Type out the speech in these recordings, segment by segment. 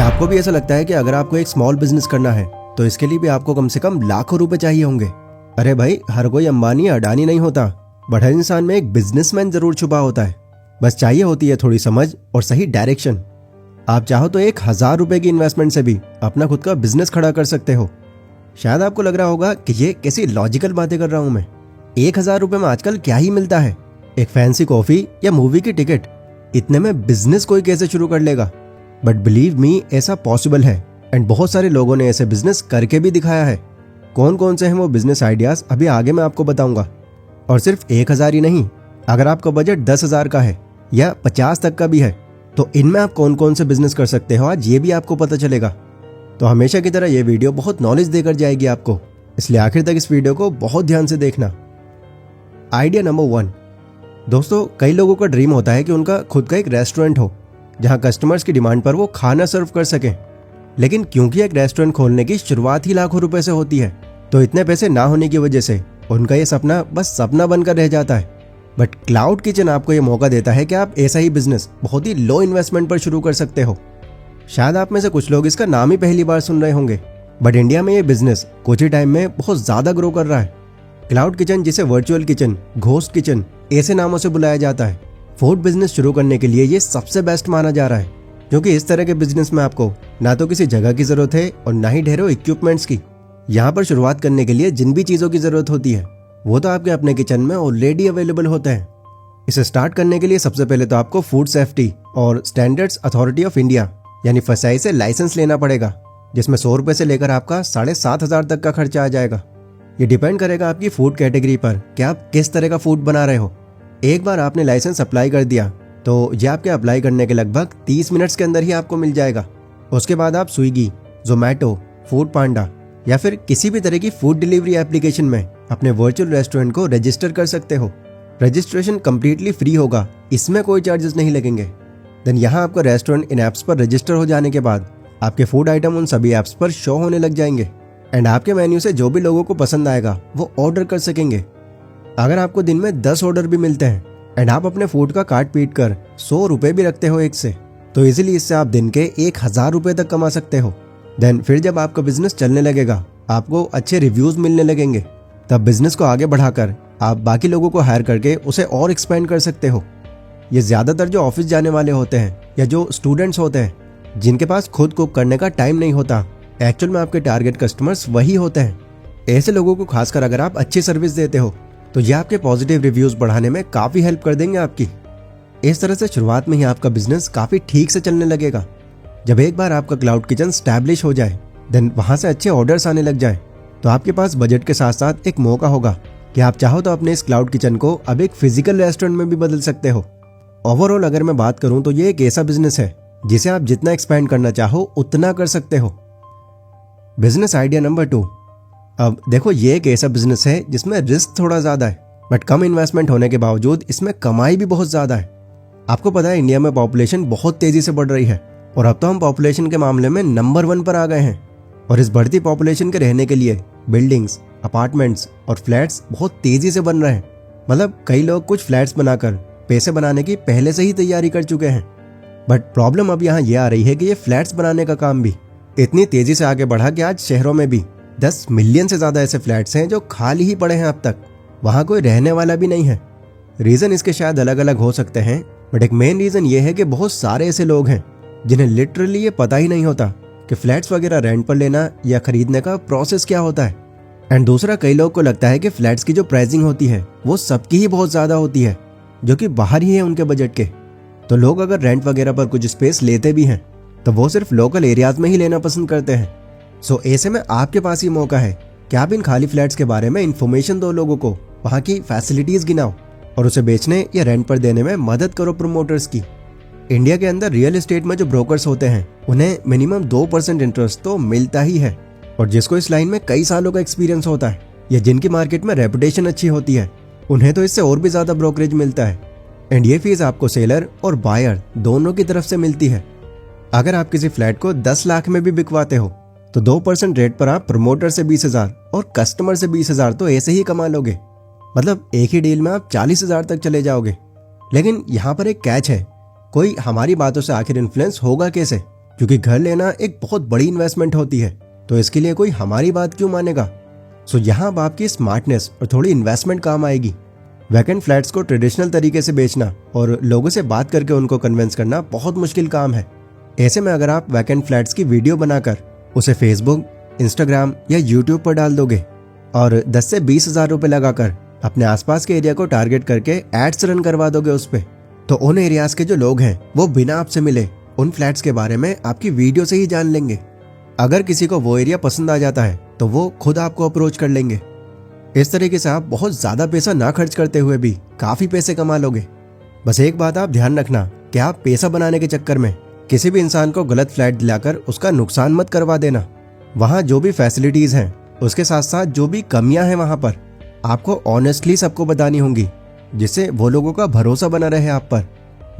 आपको भी ऐसा लगता है कि अगर आपको एक स्मॉल बिजनेस करना है तो इसके लिए भी आपको कम से कम लाखों रुपए चाहिए होंगे। अरे भाई, हर कोई अंबानी या अडानी नहीं होता, बट हर इंसान में एक बिजनेसमैन जरूर छुपा होता है। बस चाहिए होती है थोड़ी समझ और सही डायरेक्शन। आप चाहो तो 1,000 रुपए की इन्वेस्टमेंट से भी अपना खुद का बिजनेस खड़ा कर सकते हो। शायद आपको लग रहा होगा कि ये कैसी लॉजिकल बातें कर रहा हूं मैं। 1,000 रुपए में आजकल क्या ही मिलता है, एक फैंसी कॉफी या मूवी की टिकट। इतने में बिजनेस कोई कैसे शुरू कर लेगा? बट बिलीव मी, ऐसा पॉसिबल है एंड बहुत सारे लोगों ने ऐसे बिजनेस करके भी दिखाया है। कौन कौन से हैं वो बिजनेस आइडियाज अभी आगे मैं आपको बताऊंगा। और सिर्फ 1,000 ही नहीं, अगर आपका बजट 10,000 का है या 50 तक का भी है तो इनमें आप कौन कौन से बिजनेस कर सकते हो आज ये भी आपको पता चलेगा। तो हमेशा की तरह ये वीडियो बहुत नॉलेज देकर जाएगी आपको, इसलिए आखिर तक इस वीडियो को बहुत ध्यान से देखना। Idea number 1। दोस्तों, कई लोगों का ड्रीम होता है कि उनका खुद का एक रेस्टोरेंट हो जहां कस्टमर्स की डिमांड पर वो खाना सर्व कर सकें। लेकिन क्योंकि एक रेस्टोरेंट खोलने की शुरुआत ही लाखों रुपए से होती है, तो इतने पैसे ना होने की वजह से उनका ये सपना बस सपना बनकर रह जाता है। बट क्लाउड किचन आपको ये मौका देता है कि आप ऐसा ही बिजनेस बहुत ही लो इन्वेस्टमेंट पर शुरू कर सकते हो। शायद आप में से कुछ लोग इसका नाम ही पहली बार सुन रहे होंगे, बट इंडिया में ये बिजनेस कुछ ही टाइम में बहुत ज्यादा ग्रो कर रहा है। क्लाउड किचन, जिसे वर्चुअल किचन, घोस्ट किचन ऐसे नामों से बुलाया जाता है, फूड बिजनेस शुरू करने के लिए ये सबसे बेस्ट माना जा रहा है, क्योंकि इस तरह के बिजनेस में आपको ना तो किसी जगह की जरूरत है और ना ही ढेरों इक्विपमेंट्स की। यहाँ पर शुरुआत करने के लिए जिन भी चीजों की जरूरत होती है वो तो आपके अपने किचन में ऑलरेडी अवेलेबल होते हैं। इसे स्टार्ट करने के लिए सबसे पहले तो आपको फूड सेफ्टी और स्टैंडर्ड्स अथॉरिटी ऑफ इंडिया यानी फसाई से लाइसेंस लेना पड़ेगा, जिसमें 100 रुपए से लेकर आपका 7,500 तक का खर्चा आ जाएगा। ये डिपेंड करेगा आपकी फूड कैटेगरी पर कि आप किस तरह का फूड बना रहे हो। एक बार आपने लाइसेंस अप्लाई कर दिया तो ये आपके अप्लाई करने के लगभग 30 मिनट्स के अंदर ही आपको मिल जाएगा। उसके बाद आप स्विगी, जोमैटो, फूड पांडा या फिर किसी भी तरह की फूड डिलीवरी एप्लीकेशन में अपने वर्चुअल रेस्टोरेंट को रजिस्टर कर सकते हो। रजिस्ट्रेशन कम्प्लीटली फ्री होगा, इसमें कोई चार्जेस नहीं लगेंगे। देन यहाँ आपका रेस्टोरेंट इन ऐप्स पर रजिस्टर हो जाने के बाद आपके फूड आइटम उन सभी ऐप्स पर शो होने लग जाएंगे एंड आपके मेन्यू से जो भी लोगों को पसंद आएगा वो ऑर्डर कर सकेंगे। अगर आपको दिन में 10 ऑर्डर भी मिलते हैं एंड आप अपने फूड का कार्ट पीट कर 100 रुपए भी रखते हो एक से, तो इजीली इससे आप दिन के 1,000 रुपए तक कमा सकते हो। देन फिर जब आपका बिजनेस चलने लगेगा, आपको अच्छे रिव्यूज मिलने लगेंगे, तब बिजनेस को आगे बढ़ाकर आप बाकी लोगों को हायर करके उसे और एक्सपेंड कर सकते हो। ये ज्यादातर जो ऑफिस जाने वाले होते हैं या जो स्टूडेंट्स होते हैं जिनके पास खुद कुक करने का टाइम नहीं होता, एक्चुअल में आपके टारगेट कस्टमर्स वही होते हैं। ऐसे लोगों को खासकर अगर आप अच्छी सर्विस देते हो तो ये आपके पॉजिटिव रिव्यूज बढ़ाने में काफी हेल्प कर देंगे आपकी। इस तरह से शुरुआत में ही आपका बिजनेस काफी ठीक से चलने लगेगा। जब एक बार आपका क्लाउड किचन स्टैब्लिश हो जाए, देन वहां से अच्छे ऑर्डर्स आने लग जाए, तो आपके पास बजट के साथ साथ एक मौका होगा कि आप चाहो तो अपने इस क्लाउड किचन को अब एक फिजिकल रेस्टोरेंट में भी बदल सकते हो। ओवरऑल अगर मैं बात करूं तो ये एक ऐसा बिजनेस है जिसे आप जितना एक्सपेंड करना चाहो उतना कर सकते हो। Business idea number 2। अब देखो, ये एक ऐसा बिजनेस है जिसमें रिस्क थोड़ा ज्यादा है, बट कम इन्वेस्टमेंट होने के बावजूद इसमें कमाई भी बहुत ज्यादा है। आपको पता है इंडिया में पॉपुलेशन बहुत तेजी से बढ़ रही है और अब तो हम पॉपुलेशन के मामले में नंबर 1 पर आ गए हैं। और इस बढ़ती पॉपुलेशन के रहने के लिए बिल्डिंग्स, अपार्टमेंट्स और फ्लैट्स बहुत तेजी से बन रहे हैं। मतलब कई लोग कुछ फ्लैट्स बनाकर पैसे बनाने की पहले से ही तैयारी कर चुके हैं। बट प्रॉब्लम अब यहाँ ये आ रही है कि ये फ्लैट्स बनाने का काम भी इतनी तेजी से आगे बढ़ा कि आज शहरों में भी 10 मिलियन से ज्यादा ऐसे फ्लैट्स हैं जो खाली ही पड़े हैं अब तक, वहां कोई रहने वाला भी नहीं है। रीजन इसके शायद अलग अलग हो सकते हैं, बट एक मेन रीजन ये है कि बहुत सारे ऐसे लोग हैं जिन्हें लिटरली ये पता ही नहीं होता कि फ्लैट्स वगैरह रेंट पर लेना या खरीदने का प्रोसेस क्या होता है। एंड दूसरा, कई लोग को लगता है कि फ्लैट्स की जो प्राइसिंग होती है वो सबकी ही बहुत ज्यादा होती है, जो कि बाहर ही है उनके बजट के। तो लोग अगर रेंट वगैरह पर कुछ स्पेस लेते भी हैं तो वो सिर्फ लोकल एरियाज में ही लेना पसंद करते हैं। सो ऐसे में आपके पास ही मौका है कि आप इन खाली फ्लैट्स के बारे में इन्फॉर्मेशन दो लोगों को, वहां की फैसिलिटीज गिनाओ और उसे बेचने या रेंट पर देने में मदद करो प्रमोटर्स की। इंडिया के अंदर रियल एस्टेट में जो ब्रोकर्स होते हैं उन्हें मिनिमम 2% इंटरेस्ट तो मिलता ही है, और जिसको इस लाइन में कई सालों का एक्सपीरियंस होता है या जिनकी मार्केट में रेपुटेशन अच्छी होती है, उन्हें तो इससे और भी ज्यादा ब्रोकरेज मिलता है। एंड ये फीस आपको सेलर और बायर दोनों की तरफ से मिलती है। अगर आप किसी फ्लैट को 10 लाख में भी बिकवाते हो तो 2% रेट पर आप प्रमोटर से 20,000 और कस्टमर से 20,000 तो ऐसे ही कमा लोगे। मतलब एक ही डील में आप 40,000 तक चले जाओगे। लेकिन यहाँ पर एक कैच है, कोई हमारी बातों से आखिर इन्फ्लुएंस होगा कैसे? क्योंकि घर लेना एक बहुत बड़ी इन्वेस्टमेंट होती है, तो इसके लिए कोई हमारी बात क्यों मानेगा। सो यहाँ अब आपकी स्मार्टनेस और थोड़ी इन्वेस्टमेंट काम आएगी। वैकेंट फ्लैट्स को ट्रेडिशनल तरीके से बेचना और लोगों से बात करके उनको कन्विंस करना बहुत मुश्किल काम है। ऐसे में अगर आप वैकेंट फ्लैट्स की वीडियो बनाकर उसे फेसबुक, इंस्टाग्राम या यूट्यूब पर डाल दोगे और 10 से 20 हज़ार रुपये लगाकर अपने आसपास के एरिया को टारगेट करके एड्स रन करवा दोगे उस पे, तो उन एरियाज के जो लोग हैं वो बिना आपसे मिले उन फ्लैट्स के बारे में आपकी वीडियो से ही जान लेंगे। अगर किसी को वो एरिया पसंद आ जाता है तो वो खुद आपको अप्रोच कर लेंगे। इस तरीके से आप बहुत ज्यादा पैसा ना खर्च करते हुए भी काफी पैसे कमा लोगे। बस एक बात आप ध्यान रखना कि आप पैसा बनाने के चक्कर में किसी भी इंसान को गलत फ्लैट दिलाकर उसका नुकसान मत करवा देना। वहाँ जो भी फैसिलिटीज हैं उसके साथ साथ जो भी कमियां हैं वहाँ पर आपको ऑनेस्टली सबको बतानी होंगी, जिससे वो लोगों का भरोसा बना रहे आप पर।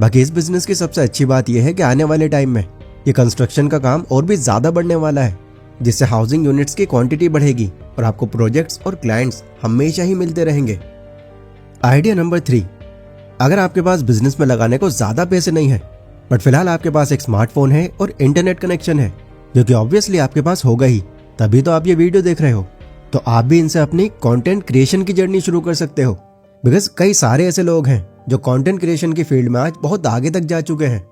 बाकी इस बिजनेस की सबसे अच्छी बात यह है कि आने वाले टाइम में ये कंस्ट्रक्शन का काम और भी ज्यादा बढ़ने वाला है, जिससे हाउसिंग यूनिट्स की क्वांटिटी बढ़ेगी और आपको प्रोजेक्ट्स और क्लाइंट्स हमेशा ही मिलते रहेंगे। आइडिया नंबर 3, अगर आपके पास बिजनेस में लगाने को ज्यादा पैसे नहीं है बट फिलहाल आपके पास एक स्मार्टफोन है और इंटरनेट कनेक्शन है, जो कि ऑब्वियसली आपके पास होगा ही, तभी तो आप ये वीडियो देख रहे हो, तो आप भी इनसे अपनी कंटेंट क्रिएशन की जर्नी शुरू कर सकते हो। बिकॉज कई सारे ऐसे लोग हैं जो कंटेंट क्रिएशन की फील्ड में आज बहुत आगे तक जा चुके हैं।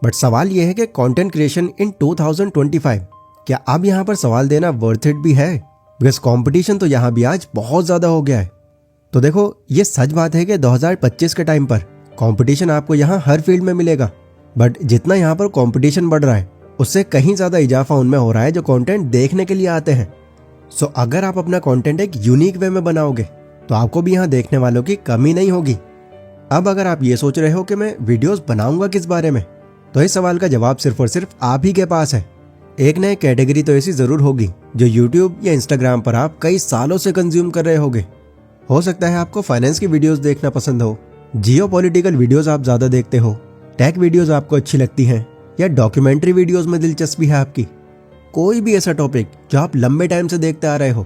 बट सवाल यह है कि कंटेंट क्रिएशन इन 2025, क्या अब यहाँ पर सवाल देना वर्थ इट भी है? बिकॉज कंपटीशन तो यहाँ भी आज बहुत ज्यादा हो गया है। तो देखो, ये सच बात है कि 2025 के टाइम पर कंपटीशन आपको यहाँ हर फील्ड में मिलेगा, बट जितना यहाँ पर कंपटीशन बढ़ रहा है उससे कहीं ज्यादा इजाफा उनमें हो रहा है जो कंटेंट देखने के लिए आते हैं। सो अगर आप अपना कंटेंट एक यूनिक वे में बनाओगे तो आपको भी यहाँ देखने वालों की कमी नहीं होगी। अब अगर आप ये सोच रहे हो कि मैं वीडियोस बनाऊंगा किस बारे में, तो इस सवाल का जवाब सिर्फ और सिर्फ आप ही के पास है। एक नई कैटेगरी तो ऐसी जरूर होगी जो यूट्यूब या इंस्टाग्राम पर आप कई सालों से कंज्यूम कर रहे होगे। हो सकता है आपको फाइनेंस की वीडियोस देखना पसंद हो, जियोपॉलिटिकल वीडियोस आप ज्यादा देखते हो, टेक वीडियोस आपको अच्छी लगती हैं, या डॉक्यूमेंट्री वीडियोस में दिलचस्पी है आपकी। कोई भी ऐसा टॉपिक जो आप लंबे टाइम से देखते आ रहे हो,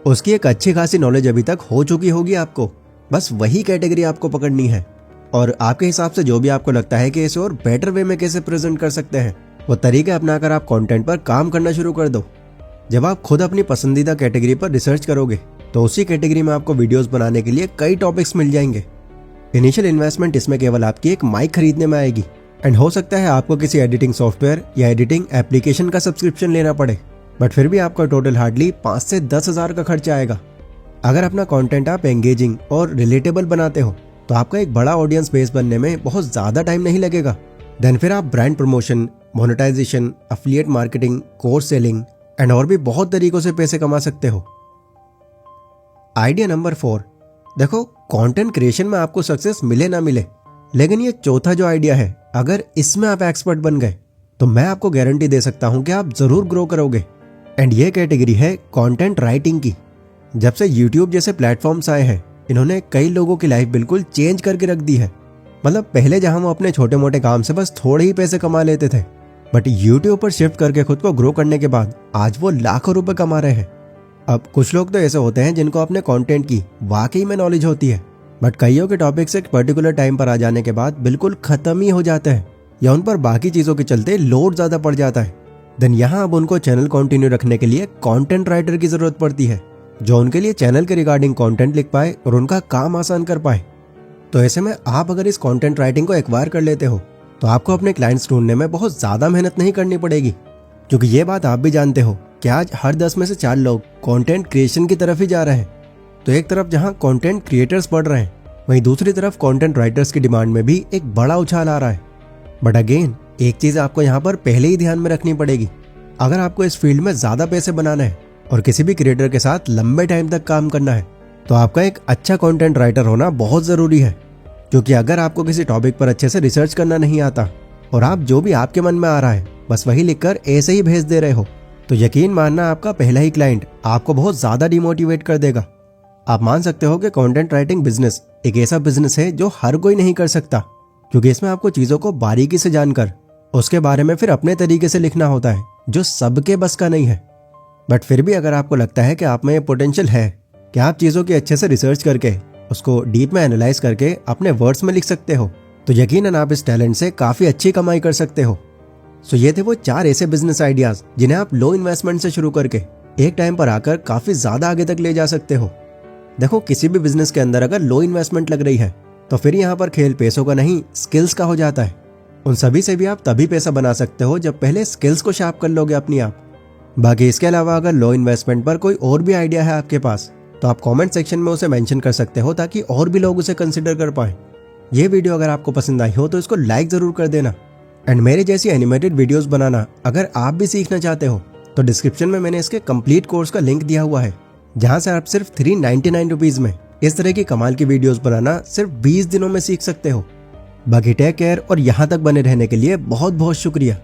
उसकी एक अच्छी खासी नॉलेज अभी तक हो चुकी होगी आपको। बस वही कैटेगरी आपको पकड़नी है और आपके हिसाब से जो भी आपको लगता है कि इसे और बेटर वे में कैसे प्रेजेंट कर सकते हैं, वो तरीके अपनाकर आप कंटेंट पर काम करना शुरू कर दो। जब आप खुद अपनी पसंदीदा कैटेगरी पर रिसर्च करोगे तो उसी कैटेगरी में आपको वीडियोस बनाने के लिए कई टॉपिक्स मिल जाएंगे। इनिशियल इन्वेस्टमेंट इसमें केवल आपकी एक माइक खरीदने में आएगी एंड हो सकता है आपको किसी एडिटिंग सॉफ्टवेयर या एडिटिंग एप्लीकेशन का सब्सक्रिप्शन लेना पड़े, बट फिर भी आपका टोटल हार्डली 5 से 10 हज़ार का खर्चा आएगा। अगर अपना कंटेंट आप एंगेजिंग और रिलेटेबल बनाते हो तो आपका एक बड़ा ऑडियंस बेस बनने में बहुत ज्यादा टाइम नहीं लगेगा। देन फिर आप brand promotion, monetisation, affiliate marketing, course selling and और भी बहुत तरीकों से पैसे कमा सकते हो। आइडिया नंबर 4, देखो, कंटेंट क्रिएशन में आपको सक्सेस मिले ना मिले, लेकिन ये चौथा जो आइडिया है, अगर इसमें आप एक्सपर्ट बन गए तो मैं आपको गारंटी दे सकता हूं कि आप जरूर ग्रो करोगे। एंड ये कैटेगरी है कंटेंट राइटिंग की। जब से यूट्यूब जैसे प्लेटफॉर्म्स आए हैं, इन्होंने कई लोगों की लाइफ बिल्कुल चेंज करके रख दी है। मतलब पहले जहां वो अपने छोटे मोटे काम से बस थोड़े ही पैसे कमा लेते थे, बट यूट्यूब पर शिफ्ट करके खुद को ग्रो करने के बाद आज वो लाखों रुपए कमा रहे हैं। अब कुछ लोग तो ऐसे होते हैं जिनको अपने कंटेंट की वाकई में नॉलेज होती है, बट कईयों के टॉपिक्स एक पर्टिकुलर टाइम पर आ जाने के बाद बिल्कुल खत्म ही हो जाते हैं या उन पर बाकी चीजों के चलते लोड ज्यादा पड़ जाता है। देन यहाँ अब उनको चैनल कंटिन्यू रखने के लिए कंटेंट राइटर की जरूरत पड़ती है, जो उनके लिए चैनल के रिगार्डिंग कंटेंट लिख पाए और उनका काम आसान कर पाए। तो ऐसे में आप अगर इस कंटेंट राइटिंग को एक्वायर कर लेते हो तो आपको अपने क्लाइंट्स ढूंढने में बहुत ज्यादा मेहनत नहीं करनी पड़ेगी, क्योंकि ये बात आप भी जानते हो कि आज हर 10 में से 4 लोग कंटेंट क्रिएशन की तरफ ही जा रहे हैं। तो एक तरफ जहां कंटेंट क्रिएटर्स बढ़ रहे हैं, वहीं दूसरी तरफ कंटेंट राइटर्स की डिमांड में भी एक बड़ा उछाल आ रहा है। बट अगेन, एक चीज आपको यहाँ पर पहले ही ध्यान में रखनी पड़ेगी। अगर आपको इस फील्ड में ज्यादा पैसे बनाना है और किसी भी क्रिएटर के साथ लंबे टाइम तक काम करना है, तो आपका एक अच्छा कंटेंट राइटर होना बहुत जरूरी है। क्योंकि अगर आपको किसी टॉपिक पर अच्छे से रिसर्च करना नहीं आता और आप जो भी आपके मन में आ रहा है बस वही लिखकर ऐसे ही भेज दे रहे हो, तो यकीन मानना आपका पहला ही क्लाइंट आपको बहुत ज्यादा डिमोटिवेट कर देगा। आप मान सकते हो कि कंटेंट राइटिंग बिजनेस एक ऐसा बिजनेस है जो हर कोई नहीं कर सकता, क्योंकि इसमें आपको चीजों को बारीकी से जानकर उसके बारे में फिर अपने तरीके से लिखना होता है, जो सबके बस का नहीं है। बट फिर भी अगर आपको लगता है कि आप में ये पोटेंशियल है कि आप चीजों की अच्छे से रिसर्च करके उसको डीप में एनालाइज करके अपने वर्ड्स में लिख सकते हो, तो यकीनन आप इस टैलेंट से काफी अच्छी कमाई कर सकते हो। सो ये थे वो 4 ऐसे बिजनेस आइडियाज जिन्हें आप लो इन्वेस्टमेंट से शुरू करके एक टाइम पर आकर काफी ज्यादा आगे तक ले जा सकते हो। देखो, किसी भी बिजनेस के अंदर अगर लो इन्वेस्टमेंट लग रही है तो फिर यहाँ पर खेल पैसों का नहीं, स्किल्स का हो जाता है। उन सभी से भी आप तभी पैसा बना सकते हो जब पहले स्किल्स को शार्प कर लोगे अपनी आप। बाकी इसके अलावा अगर लो इन्वेस्टमेंट पर कोई और भी आइडिया है आपके पास तो आप कमेंट सेक्शन में उसे मेंशन कर सकते हो ताकि और भी लोग उसे कंसिडर कर पाएं। ये वीडियो अगर आपको पसंद आई हो तो इसको लाइक जरूर कर देना। एंड मेरे जैसी एनिमेटेड वीडियोस बनाना अगर आप भी सीखना चाहते हो तो डिस्क्रिप्शन में मैंने इसके कंप्लीट कोर्स का लिंक दिया हुआ है, जहां से आप सिर्फ 399 रुपीज में इस तरह की कमाल की वीडियोस बनाना सिर्फ 20 दिनों में सीख सकते हो। बाकी टेक केयर और यहाँ तक बने रहने के लिए बहुत बहुत शुक्रिया।